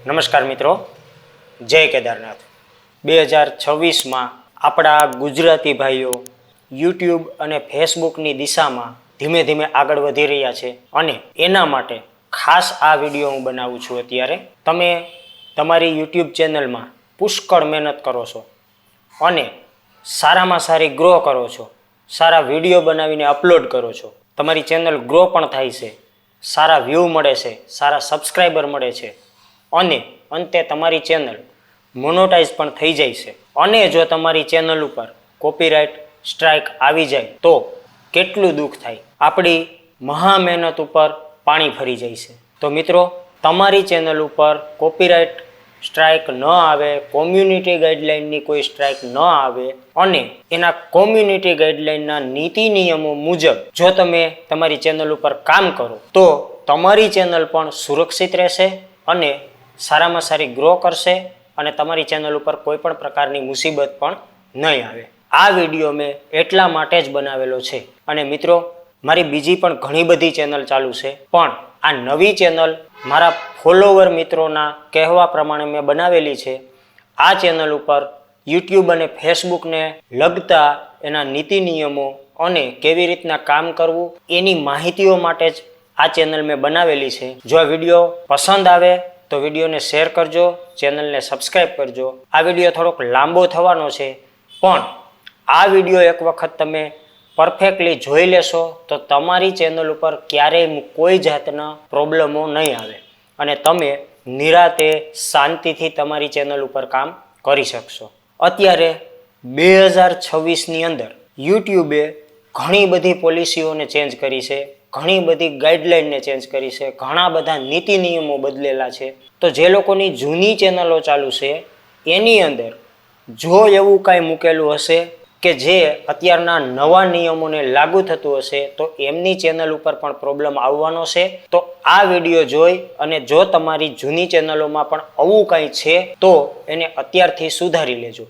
નમસ્કાર મિત્રો, જય કેદારનાથ। 2026માં આપણા ગુજરાતી ભાઈઓ યુટ્યુબ અને ફેસબુકની દિશામાં ધીમે ધીમે આગળ વધી રહ્યા છે અને એના માટે ખાસ આ વિડીયો હું બનાવું છું। અત્યારે તમે તમારી યુટ્યુબ ચેનલમાં પુષ્કળ મહેનત કરો છો અને સારામાં સારી ગ્રો કરો છો, સારા વિડીયો બનાવીને અપલોડ કરો છો, તમારી ચેનલ ગ્રો પણ થાય છે, સારા વ્યૂ મળે છે, સારા સબસ્ક્રાઈબર મળે છે અને અંતે તમારી ચેનલ મોનોટાઈઝ પણ થઈ જાય છે। અને જો તમારી ચેનલ ઉપર કોપીરાઇટ સ્ટ્રાઇક આવી જાય તો કેટલું દુઃખ થાય, આપણી મહા મહેનત ઉપર પાણી ફરી જાય છે। તો મિત્રો, તમારી ચેનલ ઉપર કોપીરાઇટ સ્ટ્રાઇક ન આવે, કોમ્યુનિટી ગાઈડલાઇનની કોઈ સ્ટ્રાઇક ન આવે અને એના કોમ્યુનિટી ગાઈડલાઇનના નીતિ નિયમો મુજબ જો તમે તમારી ચેનલ ઉપર કામ કરો તો તમારી ચેનલ પણ સુરક્ષિત રહેશે અને સારામાં સારી ગ્રો કરશે અને તમારી ચેનલ ઉપર કોઈ પણ પ્રકારની મુસીબત પણ નહીં આવે। આ વિડીયો મેં એટલા માટે જ બનાવેલો છે અને મિત્રો, મારી બીજી પણ ઘણી બધી ચેનલ ચાલુ છે, પણ આ નવી ચેનલ મારા ફોલોવર મિત્રોના કહેવા પ્રમાણે મેં બનાવેલી છે। આ ચેનલ ઉપર યુટ્યુબ અને ફેસબુકને લગતા એના નીતિ નિયમો અને કેવી રીતના કામ કરવું એની માહિતીઓ માટે જ આ ચેનલ મેં બનાવેલી છે। જો આ વિડીયો પસંદ આવે તો વિડીયોને શેર કરજો, ચેનલને સબસ્ક્રાઈબ કરજો। આ વિડીયો થોડોક લાંબો થવાનો છે, પણ આ વિડીયો એક વખત તમે પરફેક્ટલી જોઈ લેશો તો તમારી ચેનલ ઉપર ક્યારેય કોઈ જાતના પ્રોબ્લેમો નહીં આવે અને તમે નિરાતે શાંતિથી તમારી ચેનલ ઉપર કામ કરી શકશો। અત્યારે 2026ની અંદર યુટ્યુબે ઘણી બધી પોલિસીઓને ચેન્જ કરી છે, ઘણી બધી ગાઈડલાઇનને ચેન્જ કરી છે, ઘણા બધા નીતિ નિયમો બદલેલા છે। તો જે લોકોની જૂની ચેનલો ચાલુ છે એની અંદર જો એવું કાંઈ મૂકેલું હશે કે જે અત્યારના નવા નિયમોને લાગુ થતું હશે તો એમની ચેનલ ઉપર પણ પ્રોબ્લેમ આવવાનો છે। તો આ વિડીયો જોઈ અને જો તમારી જૂની ચેનલોમાં પણ આવું કાંઈ છે તો એને અત્યારથી સુધારી લેજો,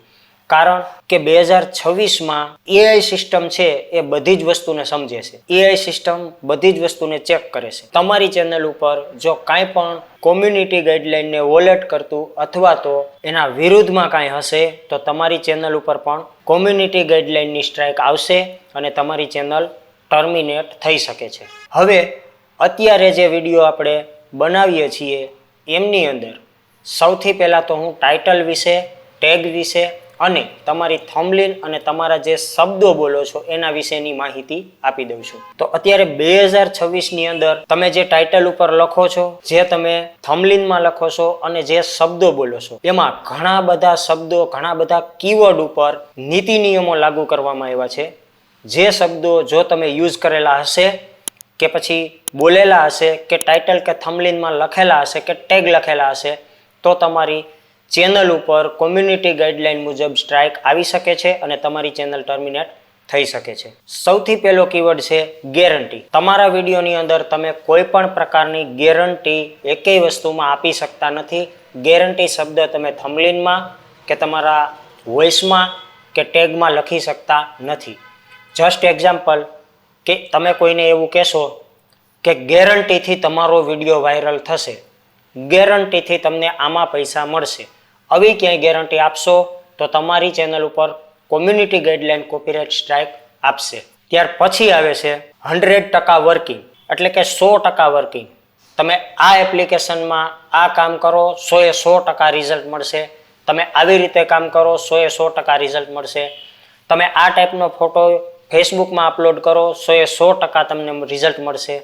કારણ કે 2026માં એઆઈ સિસ્ટમ છે એ બધી જ વસ્તુને સમજે છે। એઆઈ સિસ્ટમ બધી જ વસ્તુને ચેક કરે છે। તમારી ચેનલ ઉપર જો કાંઈ પણ કોમ્યુનિટી ગાઈડલાઇનને વોલેટ કરતું અથવા તો એના વિરુદ્ધમાં કાંઈ હશે તો તમારી ચેનલ ઉપર પણ કોમ્યુનિટી ગાઈડલાઇનની સ્ટ્રાઇક આવશે અને તમારી ચેનલ ટર્મિનેટ થઈ શકે છે। હવે અત્યારે જે વિડીયો આપણે બનાવીએ છીએ એમની અંદર સૌથી પહેલાં તો હું ટાઇટલ વિશે, ટેગ વિશે અને તમારી થંબનેલ અને તમારા જે શબ્દો બોલો છો એના વિશેની માહિતી આપી દઉં છું। તો અત્યારે 2026ની અંદર તમે જે ટાઇટલ ઉપર લખો છો, જે તમે થંબનેલમાં લખો છો અને જે શબ્દો બોલો છો એમાં ઘણા બધા શબ્દો, ઘણા બધા કીવર્ડ ઉપર નીતિ નિયમો લાગુ કરવામાં આવ્યા છે। જે શબ્દો જો તમે યુઝ કરેલા હશે કે પછી બોલેલા હશે કે ટાઇટલ કે થંબનેલમાં લખેલા હશે કે ટેગ લખેલા હશે તો તમારી ચેનલ ઉપર કોમ્યુનિટી ગાઈડલાઇન મુજબ સ્ટ્રાઇક આવી શકે છે અને તમારી ચેનલ ટર્મિનેટ થઈ શકે છે। સૌથી પહેલો કીવર્ડ છે ગેરંટી। તમારા વિડીયોની અંદર તમે કોઈ પણ પ્રકારની ગેરંટી એકેય વસ્તુમાં આપી શકતા નથી। ગેરંટી શબ્દ તમે થંબનેલમાં કે તમારા વોઇસમાં કે ટેગમાં લખી શકતા નથી। જસ્ટ એક્ઝામ્પલ કે તમે કોઈને એવું કહેશો કે ગેરંટીથી તમારો વિડીયો વાયરલ થશે, ગેરંટીથી તમને આમાં પૈસા મળશે, આવી ક્યાંય ગેરંટી આપશો તો તમારી ચેનલ ઉપર કોમ્યુનિટી ગાઈડલાઇન કોપીરાઇટ સ્ટ્રાઇક આપશે। ત્યાર પછી આવે છે 100% વર્કિંગ, એટલે કે 100% વર્કિંગ। તમે આ એપ્લિકેશનમાં આ કામ કરો 100% રિઝલ્ટ મળશે, તમે આવી રીતે કામ કરો 100% રિઝલ્ટ મળશે, તમે આ ટાઈપનો ફોટો ફેસબુકમાં અપલોડ કરો 100% તમને રિઝલ્ટ મળશે।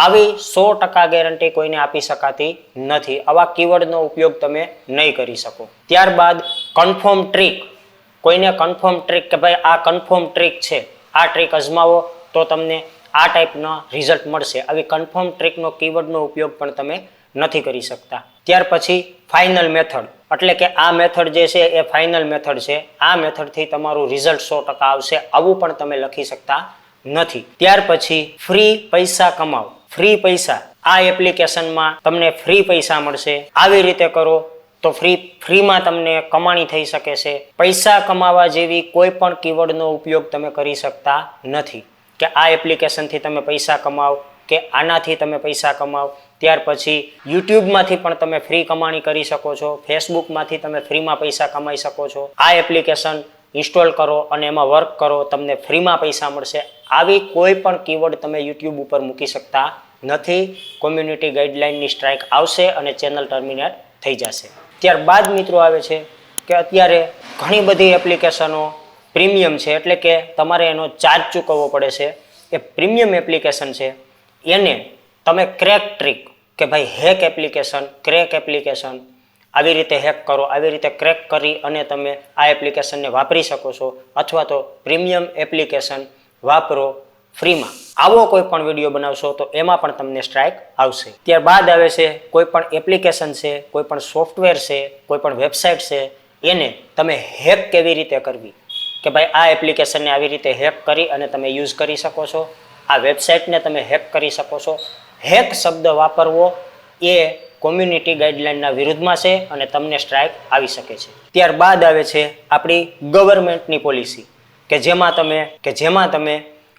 આવી 100% ગેરંટી કોઈને આપી શકાતી નથી। આવા કીવર્ડનો ઉપયોગ તમે નહીં કરી શકો। ત્યારબાદ કન્ફર્મ ટ્રીક, કોઈને કન્ફર્મ ટ્રીક કે ભાઈ આ કન્ફર્મ ટ્રીક છે, આ ટ્રીક અજમાવો તો તમને આ ટાઈપના રિઝલ્ટ મળશે, આવી કન્ફર્મ ટ્રીકનો કીવર્ડનો ઉપયોગ પણ તમે નથી કરી શકતા। ત્યાર પછી ફાઇનલ મેથડ, એટલે કે આ મેથડ જે છે એ ફાઇનલ મેથડ છે, આ મેથડથી તમારું રિઝલ્ટ 100% આવશે, આવું પણ તમે લખી શકતા નથી। ત્યાર પછી ફ્રી પૈસા કમાવો, ફ્રી પૈસા, આ એપ્લિકેશનમાં તમને ફ્રી પૈસા મળશે, આવી રીતે કરો તો ફ્રીમાં તમને કમાણી થઈ શકે છે। પૈસા કમાવા જેવી કોઈ પણ કીવર્ડનો ઉપયોગ તમે કરી શકતા નથી કે આ એપ્લિકેશનથી તમે પૈસા કમાવો કે આનાથી તમે પૈસા કમાવો ત્યાર પછી યુટ્યુબમાંથી પણ તમે ફ્રી કમાણી કરી શકો છો, ફેસબુકમાંથી તમે ફ્રીમાં પૈસા કમાઈ શકો છો. આ એપ્લિકેશન ઇન્સ્ટોલ કરો અને એમાં વર્ક કરો, તમને ફ્રીમાં પૈસા મળશે. આવી કોઈ પણ કીવર્ડ તમે યુટ્યુબ ઉપર મૂકી શકતા નથી. કોમ્યુનિટી ગાઈડલાઇનની સ્ટ્રાઇક આવશે અને ચેનલ ટર્મિનેટ થઈ જશે. ત્યારબાદ મિત્રો આવે છે કે અત્યારે ઘણી બધી એપ્લિકેશનો પ્રીમિયમ છે, એટલે કે તમારે એનો ચાર્જ ચૂકવવો પડે છે. એ પ્રીમિયમ એપ્લિકેશન છે એને તમે ક્રેક ટ્રીક કે ભાઈ હેક એપ્લિકેશન, ક્રેક એપ્લિકેશન આવી રીતે હેક કરો, આવી રીતે ક્રેક કરી અને તમે આ એપ્લિકેશનને વાપરી શકો છો, અથવા તો પ્રીમિયમ એપ્લિકેશન વાપરો ફ્રીમાં. આવો કોઈ પણ વિડીયો બનાવશો તો એમાં પણ તમને સ્ટ્રાઇક આવશે. ત્યારબાદ આવે છે કોઈ પણ એપ્લિકેશન છે, કોઈ પણ સોફ્ટવેર છે, કોઈ પણ વેબસાઇટ છે, એને તમે હેક કેવી રીતે કરવી, કે ભાઈ આ એપ્લિકેશનને આવી રીતે હેક કરી અને તમે યુઝ કરી શકો છો, આ વેબસાઇટને તમે હેક કરી શકો છો. હેક શબ્દ વાપરવો એ કોમ્યુનિટી ગાઈડલાઇનના વિરુદ્ધમાં છે અને તમને સ્ટ્રાઇક આવી શકે છે. ત્યારબાદ આવે છે આપણી ગવર્મેન્ટની પોલિસી, કે જેમાં તમે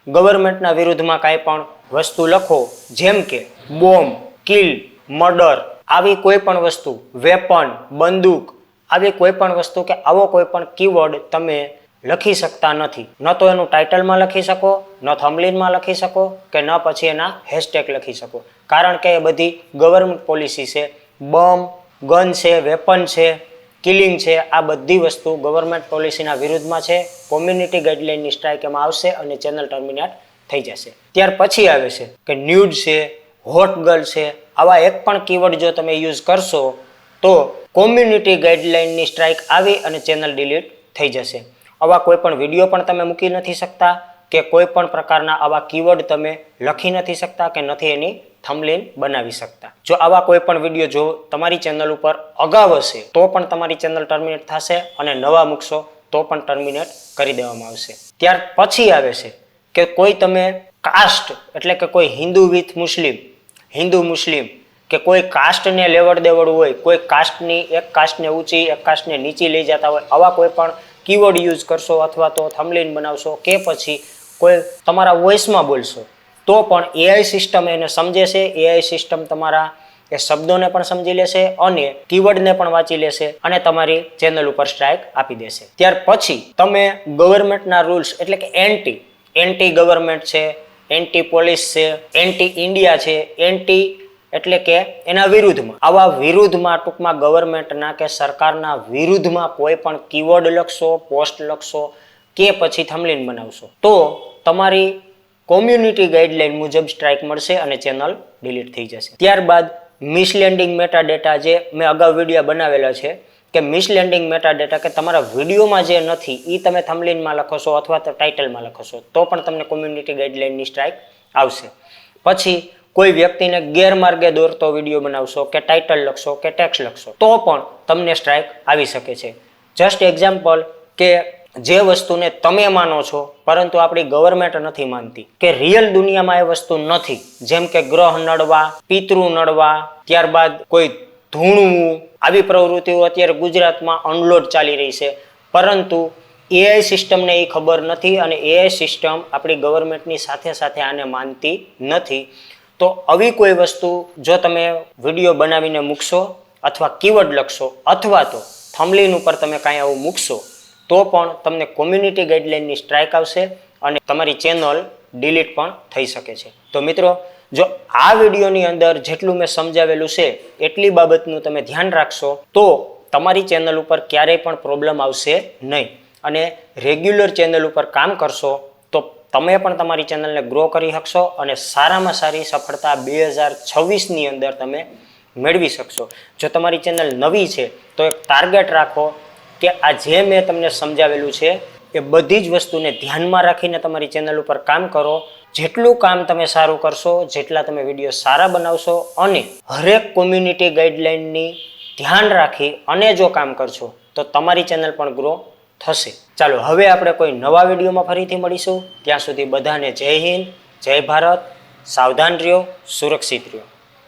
ગવર્મેન્ટના વિરુદ્ધમાં કાંઈ પણ વસ્તુ લખો, જેમ કે બોમ્બ, કિલ, મર્ડર, આવી કોઈ પણ વસ્તુ, વેપન, બંદૂક, આવી કોઈ પણ વસ્તુ કે આવો કોઈ પણ કીવર્ડ તમે લખી શકતા નથી. ન તો એનું ટાઇટલમાં લખી શકો, ન થંબનેઇલમાં લખી શકો, કે ન પછી એના હેશટેગ લખી શકો, કારણ કે એ બધી ગવર્મેન્ટ પોલિસી છે. બોમ્બ, ગન છે, વેપન છે, કિલિંગ છે, આ બધી વસ્તુ ગવર્મેન્ટ પોલિસીના વિરુદ્ધમાં છે. કોમ્યુનિટી ગાઈડલાઇનની સ્ટ્રાઇક એમાં આવશે અને ચેનલ ટર્મિનેટ થઈ જશે. ત્યાર પછી આવે છે કે ન્યૂડ છે, હોટ ગર્લ છે, આવા એક પણ કીવર્ડ જો તમે યુઝ કરશો તો કોમ્યુનિટી ગાઈડલાઇનની સ્ટ્રાઇક આવી અને ચેનલ ડિલીટ થઈ જશે. આવા કોઈ પણ વિડીયો પણ તમે મૂકી નથી શકતા, કે કોઈ પણ પ્રકારના આવા કીવર્ડ તમે લખી નથી શકતા, કે નથી એની થંબનેઇલ બનાવી શકતા. જો આવા કોઈ પણ વિડીયો જો તમારી ચેનલ ઉપર અગાઉ હશે તો પણ તમારી ચેનલ ટર્મિનેટ થશે, અને નવા મૂકશો તો પણ ટર્મિનેટ કરી દેવામાં આવશે. ત્યાર પછી આવે છે કે કોઈ તમે કાસ્ટ, એટલે કે કોઈ હિન્દુ વિથ મુસ્લિમ, હિન્દુ મુસ્લિમ, કે કોઈ કાસ્ટને લેવડ દેવડ હોય, કોઈ કાસ્ટની એક કાસ્ટને ઊંચી એક કાસ્ટને નીચી લઈ જતા હોય, આવા કોઈ પણ કીવર્ડ યુઝ કરશો અથવા તો થંબનેઇલ બનાવશો કે પછી કોઈ તમારા વોઇસમાં બોલશો તો પણ એઆઈ સિસ્ટમ એને સમજે છે. એઆઈ સિસ્ટમ તમારા એ શબ્દોને પણ સમજી લેશે અને કીવર્ડને પણ વાંચી લેશે અને તમારી ચેનલ ઉપર સ્ટ્રાઇક આપી દેશે. ત્યાર પછી તમે ગવર્મેન્ટના રૂલ્સ, એટલે કે એન્ટી ગવર્મેન્ટ છે, એન્ટી પોલીસ છે, એન્ટી ઇન્ડિયા છે, એન્ટી એટલે કે એના વિરુદ્ધમાં, આવા વિરુદ્ધમાં ટૂંકમાં ગવર્મેન્ટના કે સરકારના વિરુદ્ધમાં કોઈ પણ કીવર્ડ લખશો, પોસ્ટ લખશો કે પછી થંબનેઇલ બનાવશો તો તમારી કોમ્યુનિટી ગાઈડલાઇન મુજબ સ્ટ્રાઇક મળશે અને ચેનલ ડિલીટ થઈ જશે. ત્યારબાદ મિસલેન્ડિંગ મેટા ડેટા, જે મેં અગાઉ વિડીયો બનાવેલા છે કે મિસલેન્ડિંગ મેટા ડેટા, કે તમારા વિડીયોમાં જે નથી એ તમે થંબનેઇલમાં લખો છો અથવા તો ટાઇટલમાં લખો છો તો પણ તમને કોમ્યુનિટી ગાઈડલાઇનની સ્ટ્રાઇક આવશે. પછી કોઈ વ્યક્તિને ગેરમાર્ગે દોરતો વિડીયો બનાવશો કે ટાઇટલ લખશો કે ટેક્સ્ટ લખશો તો પણ તમને સ્ટ્રાઇક આવી શકે છે. જસ્ટ એક્ઝામ્પલ કે જે વસ્તુને તમે માનો છો પરંતુ આપણી ગવર્મેન્ટ નથી માનતી, કે રિયલ દુનિયામાં એ વસ્તુ નથી, જેમ કે ગ્રહ નડવા, પિતૃ નડવા, ત્યારબાદ કોઈ ધૂણવું, આવી પ્રવૃત્તિઓ અત્યારે ગુજરાતમાં અનલોડ ચાલી રહી છે, પરંતુ એઆઈ સિસ્ટમને એ ખબર નથી અને એઆઈ સિસ્ટમ આપણી ગવર્મેન્ટની સાથે સાથે આને માનતી નથી. તો આવી કોઈ વસ્તુ જો તમે વિડીયો બનાવીને મૂકશો અથવા કીવર્ડ લખશો અથવા તો થંબનેઇલ ઉપર તમે કાંઈ આવું મૂકશો તો પણ તમને કોમ્યુનિટી ગાઈડલાઇનની સ્ટ્રાઇક આવશે અને તમારી ચેનલ ડિલીટ પણ થઈ શકે છે. તો મિત્રો, જો આ વિડીયોની અંદર જેટલું મેં સમજાવેલું છે એટલી બાબતનું તમે ધ્યાન રાખશો તો તમારી ચેનલ ઉપર ક્યારેય પણ પ્રોબ્લેમ આવશે નહીં, અને રેગ્યુલર ચેનલ ઉપર કામ કરશો તો તમે પણ તમારી ચેનલને ગ્રો કરી શકશો અને સારામાં સારી સફળતા 2026ની અંદર તમે મેળવી શકશો. જો તમારી ચેનલ નવી છે તો એક ટાર્ગેટ રાખો કે આ જે મેં તમને સમજાવેલું છે એ બધી જ વસ્તુને ધ્યાનમાં રાખીને તમારી ચેનલ ઉપર કામ કરો. જેટલું કામ તમે સારું કરશો, જેટલા તમે વિડીયો સારા બનાવશો અને હરેક કોમ્યુનિટી ગાઈડલાઇનની ધ્યાન રાખી અને જો કામ કરશો તો તમારી ચેનલ પણ ગ્રો થશે. ચાલો હવે આપણે કોઈ નવા વિડીયોમાં ફરીથી મળીશું. ત્યાં સુધી બધાને જય હિન્દ, જય ભારત, સાવધાન રહ્યો, સુરક્ષિત રહ્યો.